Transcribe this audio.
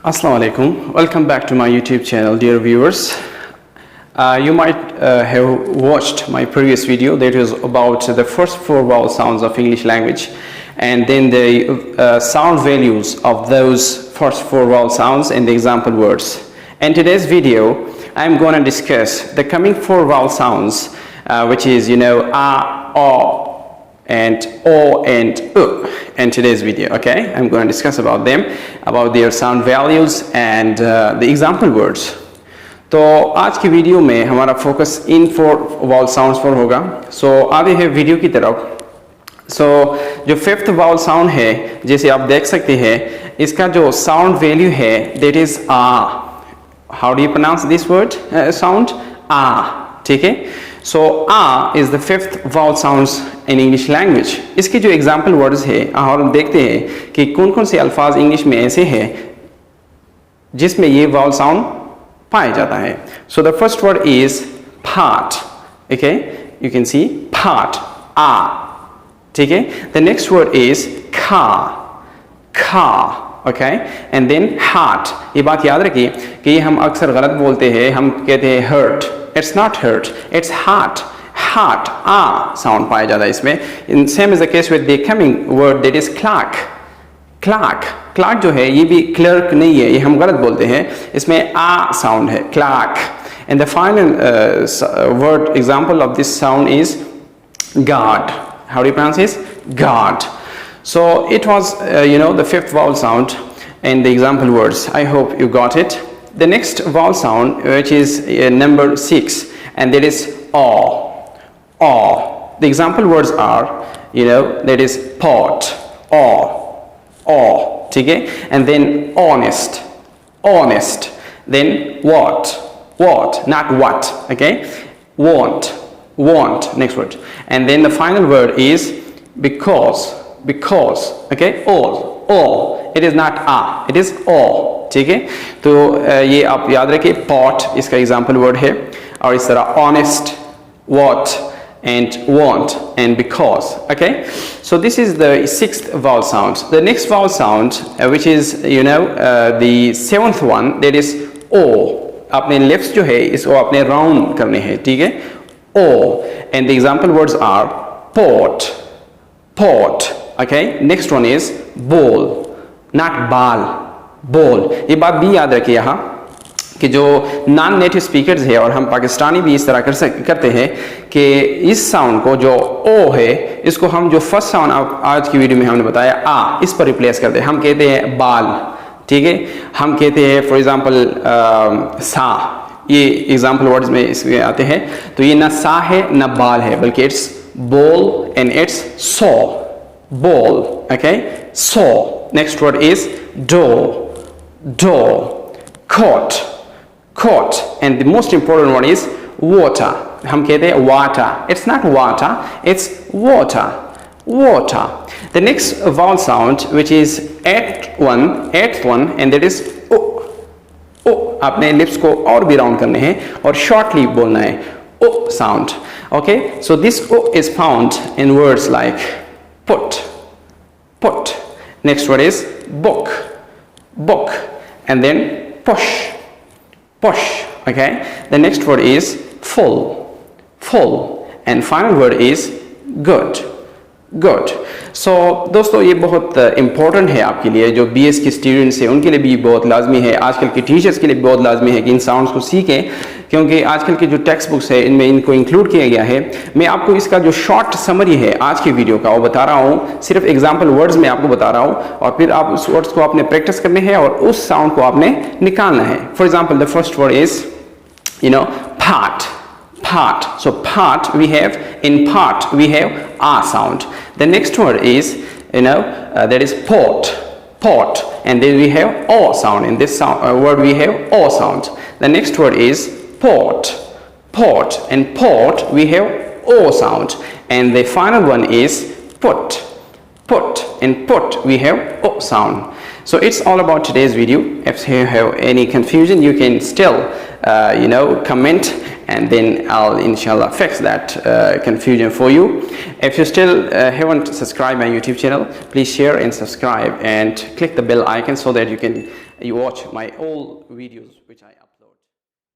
Assalamu alaikum. Welcome back to my YouTube channel, dear viewers. You might have watched my previous video that was about the first four vowel sounds of English language and then the sound values of those first four vowel sounds and the example words. In today's video, I'm going to discuss the coming four vowel sounds, which is, a, o, and o and u in today's video. Okay, I'm going to discuss about them, about their sound values and the example words. तो आज की video में हमारा focus in four vowel sounds पर होगा. सो आगे है video की तरफ. सो जो फिफ्थ वाउल साउंड है, जैसे आप देख सकते हैं, इसका जो साउंड वैल्यू है that is ah. How do you pronounce this word sound? Ah. ठीक है. So ah is the fifth vowel sounds in English language. इसके जो एग्जाम्पल वर्ड्स है और हम देखते हैं कि कौन कौन से अल्फाज इंग्लिश में ऐसे हैं जिसमें ये वाउल साउंड पाया जाता है. So the first word is part. Okay, you can see part, a. ठीक है. The next word is car. Okay, and then heart. ये बात याद रखिए कि हम अक्सर गलत बोलते हैं. हम कहते हैं hurt. It's not hurt, it's heart. A sound पाया जाता है इसमें. In same is the case with the coming word that is clerk. Clerk जो है ये भी क्लर्क नहीं है, ये हम गलत बोलते हैं. इसमें आ साउंड है, clerk. And the final word example of this sound is guard. How do you pronounce this? Guard. So it was the fifth vowel sound in the example words. I hope you got it. The next vowel sound which is number 6 and that is aw. The example words are that is pot, aw, ठीक है. And then honest, then what, not what. Okay, want. Next word. And then the final word is because. Okay, all. It is not a, it is all. ठीक है. तो ये आप याद रखिए, pot इसका एग्जाम्पल वर्ड है. और इस तरह honest, what and want and because. Okay, so this is the sixth vowel sound. The next vowel sound which is the seventh one, that is o. अपने lips जो है इसको अपने round करने हैं. ठीक है, o. And the example words are pot. Okay, next one is bowl, not ball, bowl. ये बात भी याद रखिए यहाँ कि जो नॉन नेटिव स्पीकर्स है और हम पाकिस्तानी भी इस तरह करते हैं कि इस साउंड को जो ओ है इसको हम जो फर्स्ट साउंड आज की वीडियो में हमने बताया आ, इस पर रिप्लेस करते हैं. हम कहते हैं बाल. ठीक है, हम कहते हैं फॉर एग्जांपल सा. ये एग्जांपल वर्ड्स में इसमें आते हैं. तो ये ना सा है ना बाल है, बल्कि इट्स बोल and it's so. Bowl. Okay, so. Next word is dough. Coat. And the most important one is water. हम कहते हैं water. It's not water, it's water. The next vowel sound which is eighth one and that is o. अपने lips को और भी round करने हैं और shortly बोलना है. O sound. Okay, so this o is found in words like put. Next word is book. And then push. Okay, the next word is full. And final word is good. So दोस्तों ये बहुत important है आपके लिए. जो BS के students हैं उनके लिए भी बहुत लाजमी है, आजकल के टीचर्स के लिए भी बहुत लाजमी है कि इन साउंड्स को सीखें, क्योंकि आजकल के जो टेक्स्ट बुक्स है इनमें इनको इंक्लूड किया गया है. मैं आपको इसका जो शॉर्ट समरी है आज की वीडियो का वो बता रहा हूँ. सिर्फ एग्जाम्पल वर्ड्स में आपको बता रहा हूँ और फिर आप उस वर्ड्स को आपने प्रैक्टिस करने हैं और उस साउंड को आपने निकालना है. For example the first word is part. So part we have, in part we have a sound. The next word is that is pot, and then we have o sound. In this word we have o sound. The next word is pot, and pot we have o sound. And the final one is put, and put we have o sound. So it's all about today's video. If you have any confusion, you can still comment, and then I'll inshallah fix that confusion for you. If you still haven't subscribed my YouTube channel, please share and subscribe and click the bell icon so that you can you watch my all videos which I upload.